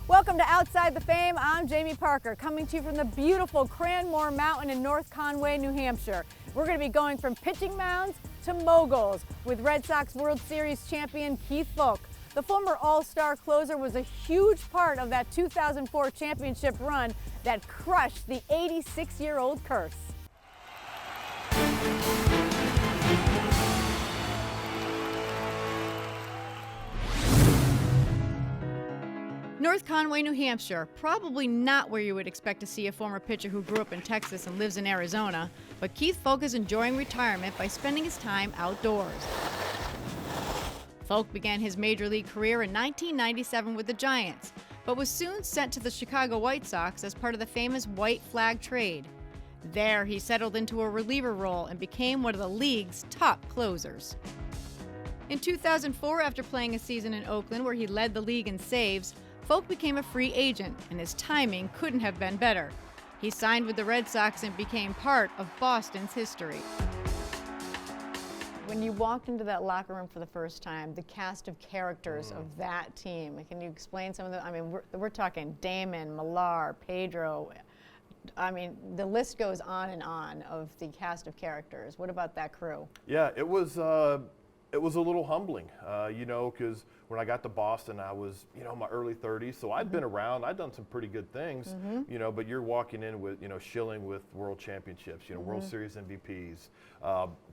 Welcome to Outside the Fame. I'm Jayme Parker, coming to you from the beautiful Cranmore Mountain in North Conway, New Hampshire. We're going to be going from pitching mounds to moguls with Red Sox World Series champion Keith Foulke. The former All-Star closer was a huge part of that 2004 championship run that crushed the 86-year-old curse. North Conway, New Hampshire, probably not where you would expect to see a former pitcher who grew up in Texas and lives in Arizona, but Keith Foulke is enjoying retirement by spending his time outdoors. Foulke began his major league career in 1997 with the Giants, but was soon sent to the Chicago White Sox as part of the famous White Flag trade. There, he settled into a reliever role and became one of the league's top closers. In 2004, after playing a season in Oakland where he led the league in saves, Foulke became a free agent, and his timing couldn't have been better. He signed with the Red Sox and became part of Boston's history. When you walked into that locker room for the first time, the cast of characters of that team, can you explain some of them? I mean, we're talking Damon, Millar, Pedro. I mean, the list goes on and on of the cast of characters. What about that crew? Yeah, it was a little humbling, because when I got to Boston, I was, in my early 30s, so I'd been around, I'd done some pretty good things, but you're walking in with, shilling with world championships, World Series MVPs.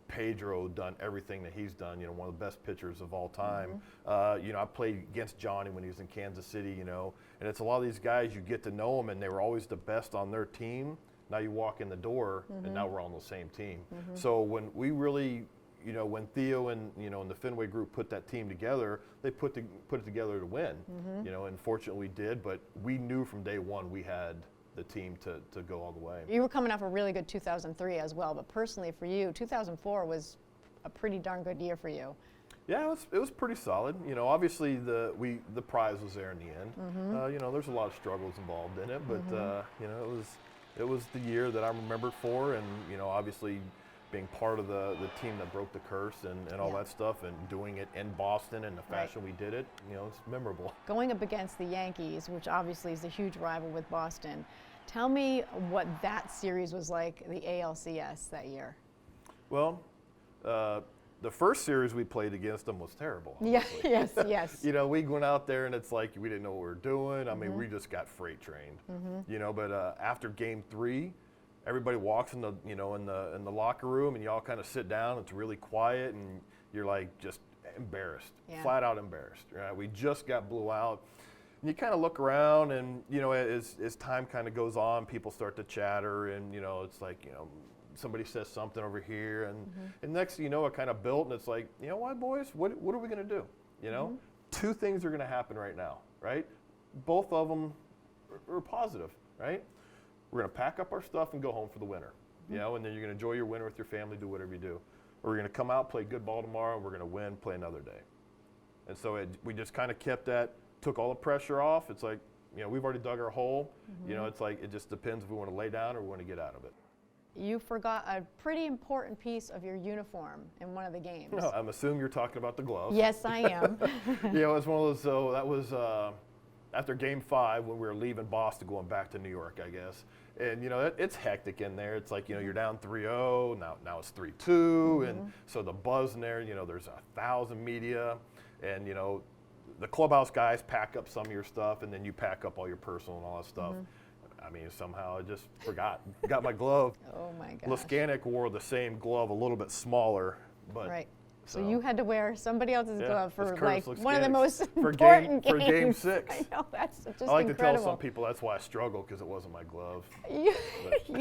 Pedro done everything that he's done, one of the best pitchers of all time. I played against Johnny when he was in Kansas City, and it's a lot of these guys, you get to know them, and they were always the best on their team. Now you walk in the door, and now we're on the same team. So when we really, when Theo and and the Fenway group put that team together, they put it together to win. And fortunately we did, but we knew from day one we had the team to go all the way. You were coming off a really good 2003 as well, but personally for you, 2004 was a pretty darn good year for you. Yeah, it was pretty solid. Obviously the prize was there in the end. There's a lot of struggles involved in it, but it was the year that I remembered for, and obviously being part of the team that broke the curse and all that stuff, and doing it in Boston and the fashion we did it, it's memorable. Going up against the Yankees, which obviously is a huge rival with Boston, tell me what that series was like, the ALCS that year. Well, the first series we played against them was terrible. Yeah, yes. We went out there and it's like we didn't know what we were doing. I mean, we just got freight trained. But after Game 3, everybody walks in the in the locker room, and you all kind of sit down. It's really quiet, and you're like just embarrassed, flat out embarrassed. Right? We just got blew out. And you kind of look around, and as time kind of goes on, people start to chatter, and it's like somebody says something over here, and next thing you know, it kind of built, and it's like, what, boys, what are we going to do? Two things are going to happen right now, right? Both of them are positive, right? We're going to pack up our stuff and go home for the winter, and then you're going to enjoy your winter with your family, do whatever you do. Or we're going to come out, play good ball tomorrow, and we're going to win, play another day. And so we just kind of kept that, took all the pressure off. It's like, we've already dug our hole. It's like, it just depends if we want to lay down or we want to get out of it. You forgot a pretty important piece of your uniform in one of the games. No, I'm assuming you're talking about the glove. Yes, I am. It was one of those, so that was after Game 5 when we were leaving Boston going back to New York, I guess. And it's hectic in there. It's like you're down 3-0, now it's 3-2, and so the buzz in there. There's 1,000 media, and the clubhouse guys pack up some of your stuff, and then you pack up all your personal and all that stuff. I mean, somehow I just forgot my glove. Oh my gosh. Laskanik wore the same glove, a little bit smaller, but. Right. So you had to wear somebody else's glove for like Laskanik's one of the most important games. For Game 6. I know, that's just I like incredible. to tell some people that's why I struggled, because it wasn't my glove. You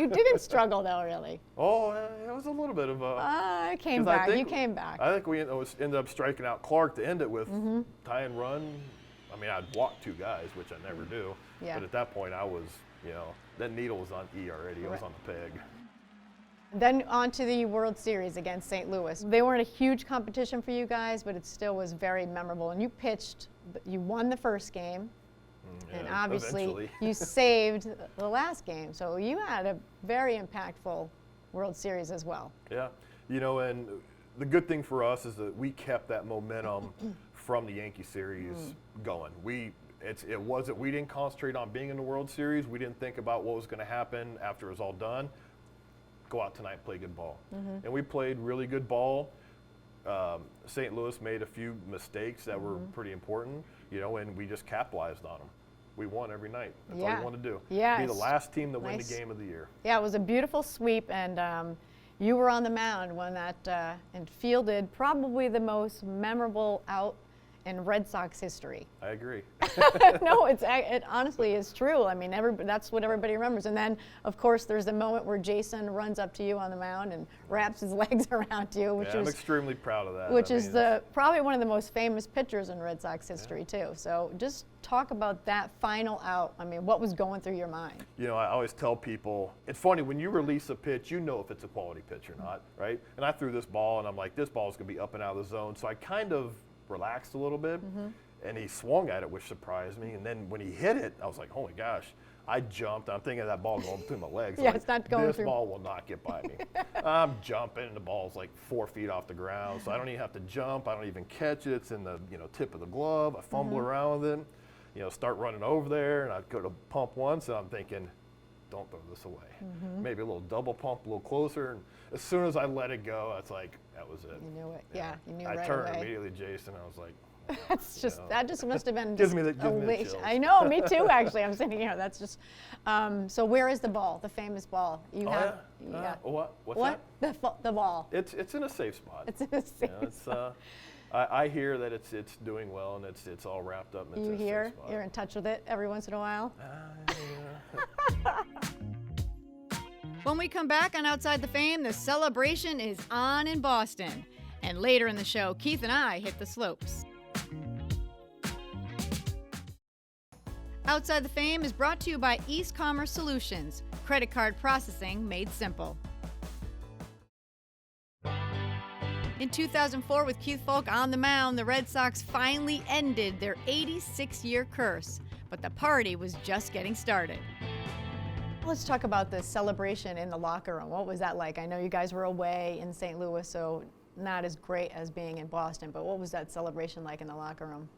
didn't struggle though, really. Oh, it was a little bit of a. I came back. You came back. I think we ended up striking out Clark to end it with tie and run. I mean, I'd walk 2 guys, which I never do. Yeah. But at that point, I was, that needle was on E already. It was on the peg. Then on to the World Series against St. Louis. They weren't a huge competition for you guys, but it still was very memorable. And you pitched, you won the first game, and obviously eventually. you saved the last game. So you had a very impactful World Series as well. Yeah, and the good thing for us is that we kept that momentum from the Yankee series going. we didn't concentrate on being in the World Series. We didn't think about what was going to happen after it was all done. Go out tonight and play good ball. And we played really good ball. St. Louis made a few mistakes that were pretty important, and we just capitalized on them. We won every night. That's all you want to do. Yeah, be the last team to win the game of the year. Yeah, it was a beautiful sweep, and you were on the mound when that and fielded probably the most memorable out in Red Sox history. I agree. No, it honestly is true. I mean, that's what everybody remembers. And then, of course, there's the moment where Jason runs up to you on the mound and wraps his legs around you, which I'm extremely proud of that. Which is probably one of the most famous pitchers in Red Sox history, too. So just talk about that final out. I mean, what was going through your mind? I always tell people, it's funny, when you release a pitch, you know if it's a quality pitch or not, right? And I threw this ball, and I'm like, this ball is going to be up and out of the zone. So I kind of relaxed a little bit, and he swung at it, which surprised me. And then when he hit it, I was like, "Oh my gosh!" I jumped. I'm thinking of that ball going between my legs. Yeah, it's not going this through. Ball will not get by me. I'm jumping, and the ball's like 4 feet off the ground, so I don't even have to jump. I don't even catch it. It's in the tip of the glove. I fumble around with it. Start running over there, and I go to pump once, and I'm thinking, don't throw this away. Maybe a little double pump, a little closer. And as soon as I let it go, it's like, that was it. You knew it. Yeah, you knew I right turned away. immediately, Jason. I was like, That's just that just must have been gives just me chills. I know, me too. Actually, I'm sitting here. That's just. So where is the ball? The famous ball. You have. Yeah. What's what? that? The ball. It's in a safe spot. It's in a safe spot. I hear that it's doing well, and it's all wrapped up. And You it's hear? safe spot. You're in touch with it every once in a while. Yeah. When we come back on Outside the Fame, the celebration is on in Boston. And later in the show, Keith and I hit the slopes. Outside the Fame is brought to you by Ecommerce Solutions, credit card processing made simple. In 2004, with Keith Foulke on the mound, the Red Sox finally ended their 86-year curse. But the party was just getting started. Let's talk about the celebration in the locker room. What was that like? I know you guys were away in St. Louis, so not as great as being in Boston, but what was that celebration like in the locker room?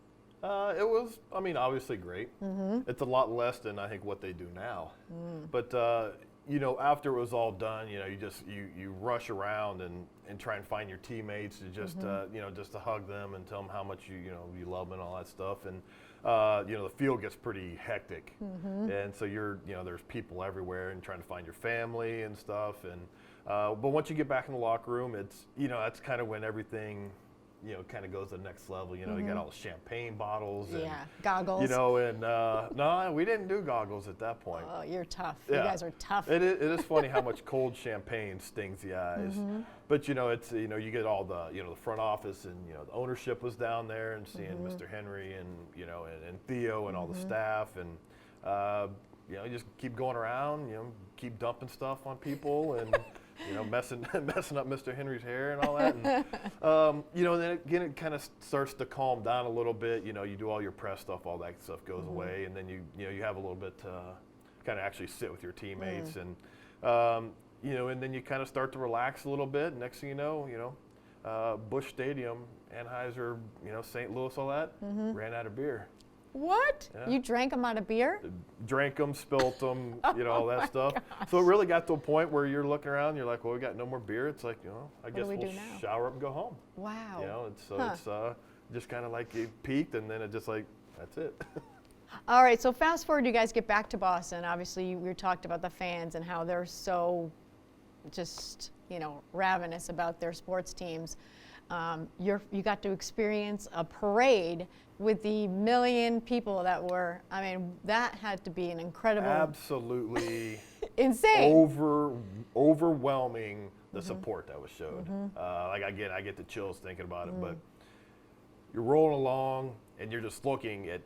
It was, obviously great. It's a lot less than I think what they do now. But after it was all done, you rush around and try and find your teammates to just just to hug them and tell them how much you love them and all that stuff. And the field gets pretty hectic, and so there's people everywhere and trying to find your family and stuff. And but once you get back in the locker room, it's that's kind of when everything kind of goes to the next level. You got all the champagne bottles and goggles. And no, we didn't do goggles at that point. Oh, you're tough. Yeah. You guys are tough. It is funny how much cold champagne stings the eyes. But it's you get all the the front office, and the ownership was down there and seeing Mr. Henry and and Theo and all the staff, and you just keep going around, keep dumping stuff on people and messing up Mr. Henry's hair and all that. And then again it kind of starts to calm down a little bit. You do all your press stuff, all that stuff goes away, and then you have a little bit to kind of actually sit with your teammates, and and then you kind of start to relax a little bit. Next thing you know, Busch Stadium, Anheuser, St. Louis, all that, ran out of beer. What? Yeah. You drank them out of beer? Drank them, spilt them, all that stuff. Gosh. So it really got to a point where you're looking around, you're like, well, we got no more beer. It's like, I guess we'll shower up and go home. Wow. It's just kind of like it peaked, and then it just like, that's it. All right, so fast forward, you guys get back to Boston. Obviously, we talked about the fans and how they're so just, ravenous about their sports teams. You got to experience a parade with the million people that were, that had to be an incredible. Absolutely. Insane. Overwhelming the support that was showed. I get the chills thinking about it, but you're rolling along and you're just looking at,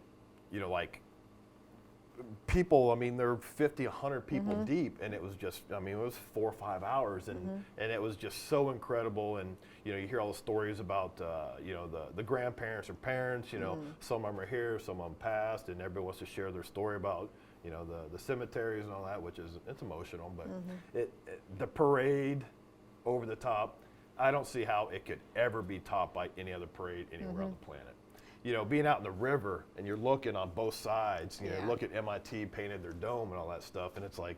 people, they're 50, 100 people deep, and it was just, it was 4 or 5 hours, and it was just so incredible. And, you hear all the stories about, the grandparents or parents, some of them are here, some of them passed, and everybody wants to share their story about, the cemeteries and all that, which is, it's emotional, but the parade over the top, I don't see how it could ever be topped by any other parade anywhere on the planet. you know, being out in the river and you're looking on both sides, you know, Yeah. look at MIT painted their dome and all that stuff, and it's like,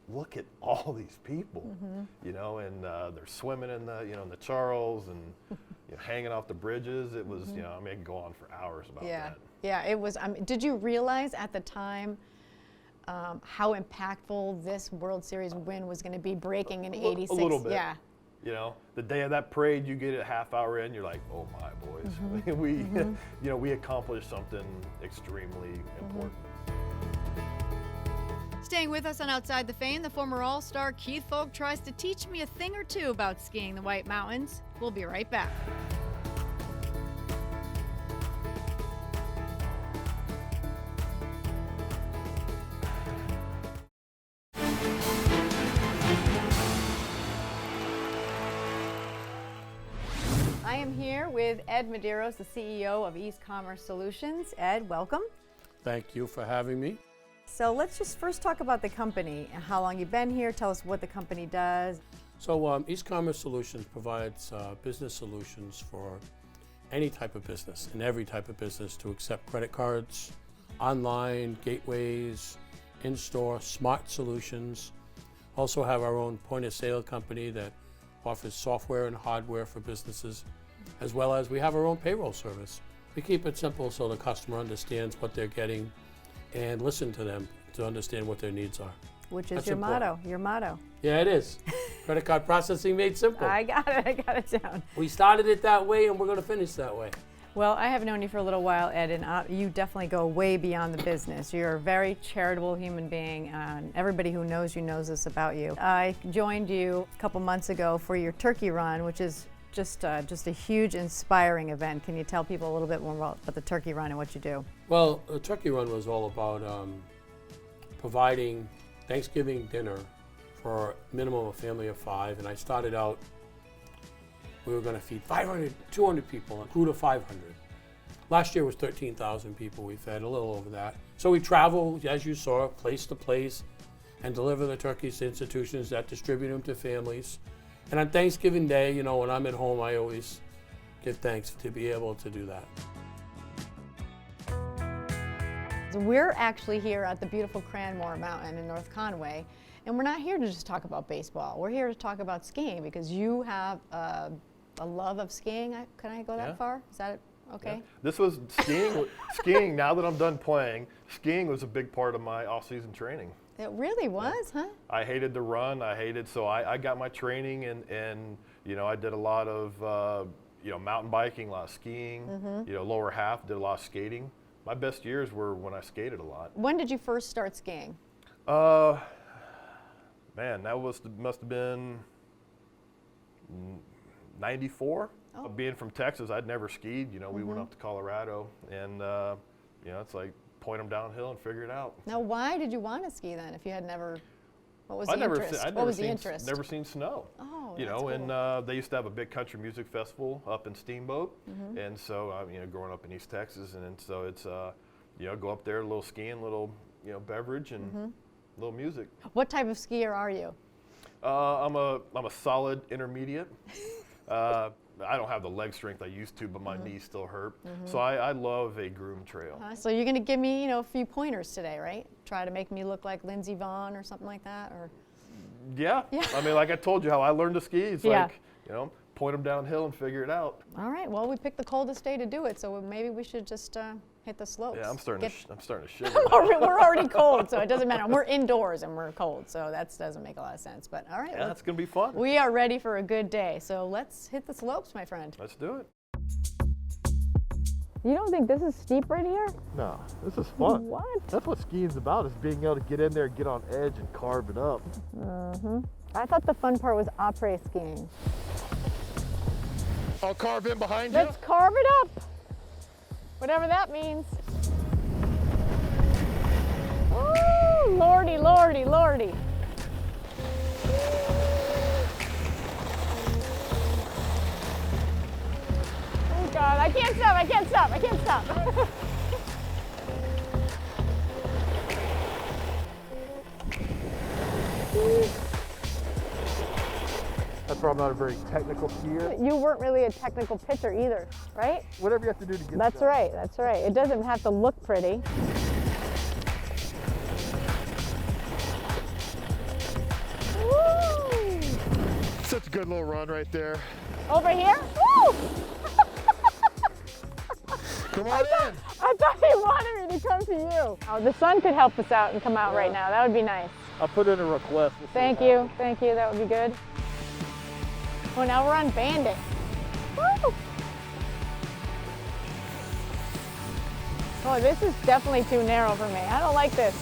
look at all these people, you know, and they're swimming in the, you know, in the Charles and you know, hanging off the bridges. It was, you know, I mean, I could go on for hours about Yeah. that. Yeah, it was. Did you realize at the time how impactful this World Series win was going to be, breaking in '86? A little bit. Yeah. You know, the day of that parade, you get it half hour in, you're like, oh my boys, we, you know, we accomplished something extremely important. Staying with us on Outside the Fame, the former All-Star Keith Foulke tries to teach me a thing or two about skiing the White Mountains. We'll be right back. I am here with Ed Maderos, the CEO of Ecommerce Solutions. Ed, welcome. Thank you for having me. So let's just first talk about the company and how long you've been here. Tell us what the company does. So Ecommerce Solutions provides business solutions for any type of business and every type of business to accept credit cards, online, gateways, in-store, smart solutions. Also have our own point of sale company that offers software and hardware for businesses, as well as we have our own payroll service. We keep it simple so the customer understands what they're getting and listen to them to understand what their needs are. Which is That's your important. motto, your motto. Yeah, it is. Credit card processing made simple. I got it down. We started it that way and we're going to finish that way. Well, I have known you for a little while, Ed, and you definitely go way beyond the business. You're a very charitable human being, and everybody who knows you knows this about you. I joined you a couple months ago for your turkey run, which is just a huge, inspiring event. Can you tell people a little bit more about the turkey run and what you do? Well, the turkey run was all about providing Thanksgiving dinner for a minimum of a family of 5, and I started out, we were going to feed 500, 200 people, and grew to 500. Last year was 13,000 people we fed, a little over that. So we travel, as you saw, place to place, and deliver the turkeys to institutions that distribute them to families. And on Thanksgiving Day, you know, when I'm at home, I always give thanks to be able to do that. So we're actually here at the beautiful Cranmore Mountain in North Conway, and we're not here to just talk about baseball. We're here to talk about skiing because you have a love of skiing. Can I go that far? Is that okay? Yeah. This was skiing. Skiing. Now that I'm done playing, skiing was a big part of my off-season training. It really was, huh? I hated the run. So I got my training and you know, I did a lot of you know, mountain biking, a lot of skiing. You know, lower half did a lot of skating. My best years were when I skated a lot. When did you first start skiing? Man, that must have been 94. Oh. Being from Texas, I'd never skied. You know, we went up to Colorado, and you know, it's like point them downhill and figure it out. Now, why did you want to ski then if you had never? What was I'd the interest? What was the interest? Never seen snow. Oh, you that's know, cool. and they used to have a big country music festival up in Steamboat, and so you know, growing up in East Texas, and so it's you know, go up there, a little skiing, little you know, beverage, and a little music. What type of skier are you? I'm a solid intermediate. I don't have the leg strength I used to, but my knees still hurt. So I love a groomed trail. So you're going to give me, you know, a few pointers today, right? Try to make me look like Lindsey Vonn or something like that, or? Yeah. I mean, like I told you how I learned to ski. It's Yeah. like, you know, point them downhill and figure it out. All right. Well, we picked the coldest day to do it, so maybe we should just hit the slopes. Yeah, I'm starting to shiver. We're already cold, so it doesn't matter. We're indoors and we're cold, so that doesn't make a lot of sense. But all right, Yeah, that's gonna be fun. we are ready for a good day. So let's hit the slopes, my friend. Let's do it. You don't think this is steep right here? No, this is fun. What? That's what skiing's about, is being able to get in there, get on edge, and carve it up. I thought the fun part was après skiing. I'll carve in behind you. Let's carve it up, whatever that means. Oh, lordy, lordy, lordy. Oh God, I can't stop, I can't stop, I can't stop. That's golfer, I'm not a very technical skier. You weren't really a technical pitcher either, right? Whatever you have to do to get That's right, that's right. It doesn't have to look pretty. Woo! Such a good little run right there. Over here? Woo! Come on in. I thought he wanted me to come to you. Oh, the sun could help us out and come out right now. That would be nice. I'll put in a request. Thank you, thank you. That would be good. Oh, now we're on banding. Woo! Oh, this is definitely too narrow for me. I don't like this.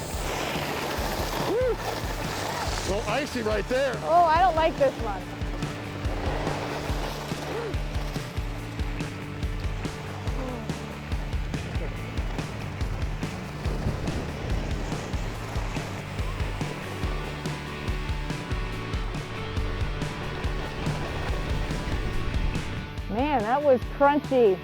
A little icy right there. Oh, I don't like this one. Man, that was crunchy.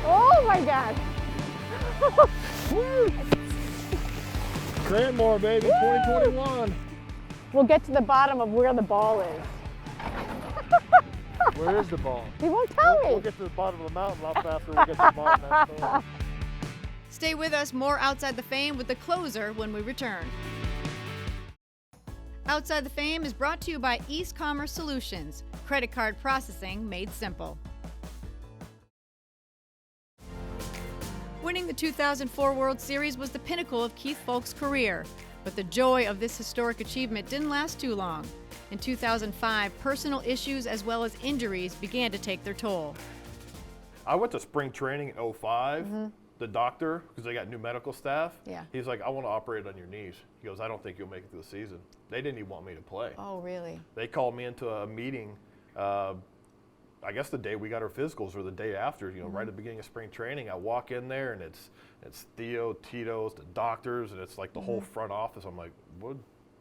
Oh my gosh. Cranmore, baby, 2021. We'll get to the bottom of where the ball is. Where is the ball? He won't tell me. We'll get to the bottom of the mountain a lot faster when we get to the bottom of that story. Stay with us, more Outside the Fame with the closer when we return. Outside the Fame is brought to you by Ecommerce Solutions, credit card processing made simple. Winning the 2004 World Series was the pinnacle of Keith Foulke's career, but the joy of this historic achievement didn't last too long. In 2005, personal issues as well as injuries began to take their toll. I went to spring training in 05. The doctor, because they got new medical staff, he's like, I want to operate on your knees. He goes, I don't think you'll make it through the season. They didn't even want me to play. Oh, really? They called me into a meeting, I guess the day we got our physicals or the day after, you know, right at the beginning of spring training. I walk in there and it's Theo, Tito's, the doctors, and it's like the whole front office. I'm like, what?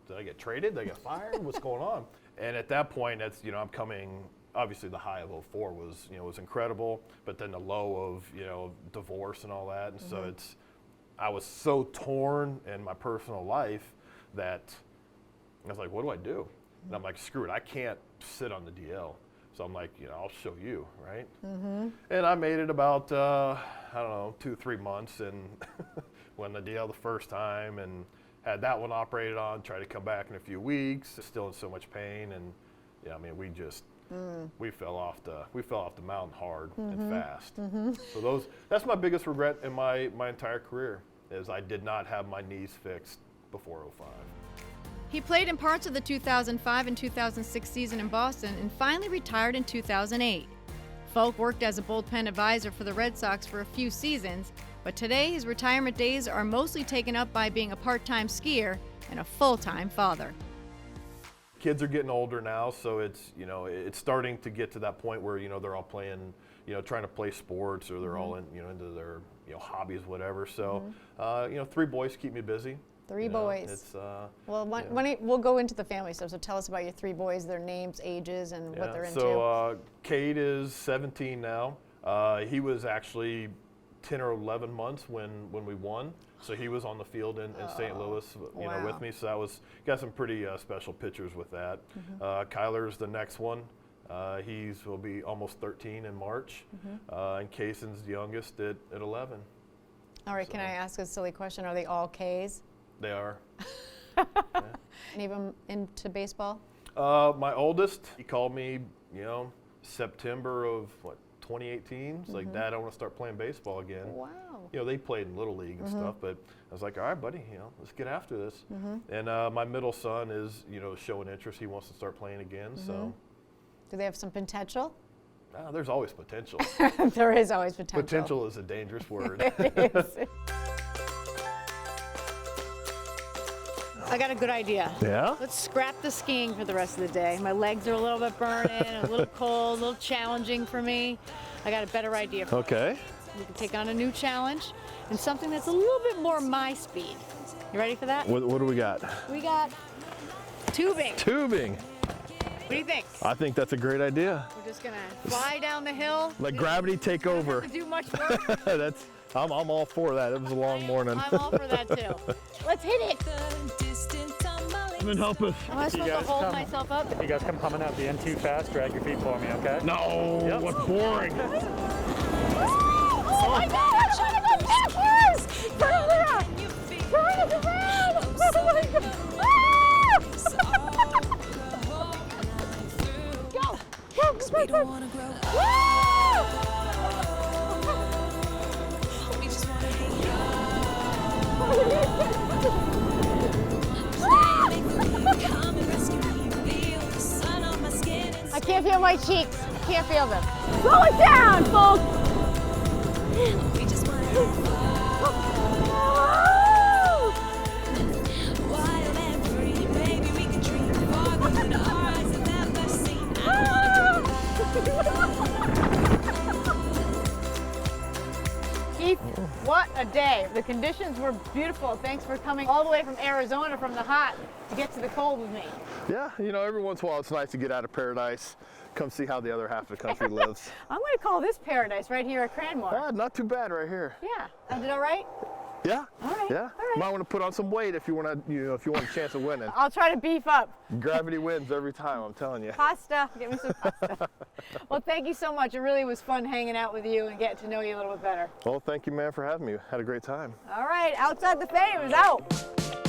Did I get traded? Did I get fired? What's going on? And at that point, that's, you know, I'm coming, obviously the high of 04 was, you know, was incredible, but then the low of, you know, divorce and all that. And so I was so torn in my personal life that I was like, what do I do? And I'm like, screw it, I can't sit on the DL. So I'm like, you know, I'll show you, right? And I made it about, I don't know, 2-3 months and won the DL the first time and had that one operated on, tried to come back in a few weeks, still in so much pain. And yeah, I mean, we just, we fell off the mountain hard and fast. So that's my biggest regret in my entire career is I did not have my knees fixed before 05. He played in parts of the 2005 and 2006 season in Boston and finally retired in 2008. Foulke worked as a bullpen advisor for the Red Sox for a few seasons, but today his retirement days are mostly taken up by being a part-time skier and a full-time father. Kids are getting older now, so it's, you know, it's starting to get to that point where, you know, they're all playing, you know, trying to play sports or they're all in, you know, into their, you know, hobbies, whatever. So, you know, 3 boys keep me busy. 3 boys. It's, well, we'll go into the family stuff, so tell us about your 3 boys, their names, ages, and what they're into. So Cade is 17 now. He was actually 10 or 11 months when we won. So he was on the field in St. Louis, you know, with me. So that was, got some pretty special pictures with that. Kyler's the next one. Will be almost 13 in March. And Kaysen's the youngest at 11. All right, can I ask a silly question? Are they all Ks? They are. Any of them into baseball? My oldest, he called me, you know, September of, 2018. It's like, Dad, I want to start playing baseball again. Wow. You know, they played in Little League and stuff, but I was like, all right, buddy, you know, let's get after this. And my middle son is, you know, showing interest. He wants to start playing again, so. Do they have some potential? There's always potential. There is always potential. Potential is a dangerous word. It is. I got a good idea. Yeah? Let's scrap the skiing for the rest of the day. My legs are a little bit burning, a little cold, a little challenging for me. I got a better idea for Okay. us. We can take on a new challenge and something that's a little bit more my speed. You ready for that? What do we got? We got Tubing. Tubing. What do you think? I think that's a great idea. We're just gonna fly down the hill. Let gravity take Don't over. have to do much work. I'm all for that. It was a long morning. I'm all for that too. Let's hit it. Come and help us. Am I supposed to hold myself up? If you guys come coming at the end too fast, drag your feet for me, okay? No, Yep. what's boring? Oh my God, I want to go backwards! Turn around! Turn it around! Oh my God! Go! Go! Go! I can't feel my cheeks. I can't feel them. Slow it down, folks. Keith, what a day. The conditions were beautiful. Thanks for coming all the way from Arizona, from the hot, to get to the cold with me. Yeah, you know, every once in a while it's nice to get out of paradise, come see how the other half of the country lives. I'm going to call this paradise right here at Cranmore. Ah, not too bad right here. Yeah, I did all right? Yeah. All right, Yeah. all right. Might want to put on some weight if you want to, if you want a chance of winning. I'll try to beef up. Gravity wins every time, I'm telling you. Pasta, get me some pasta. Well, thank you so much. It really was fun hanging out with you and getting to know you a little bit better. Well, thank you, man, for having me. Had a great time. All right, Outside the Fame is out.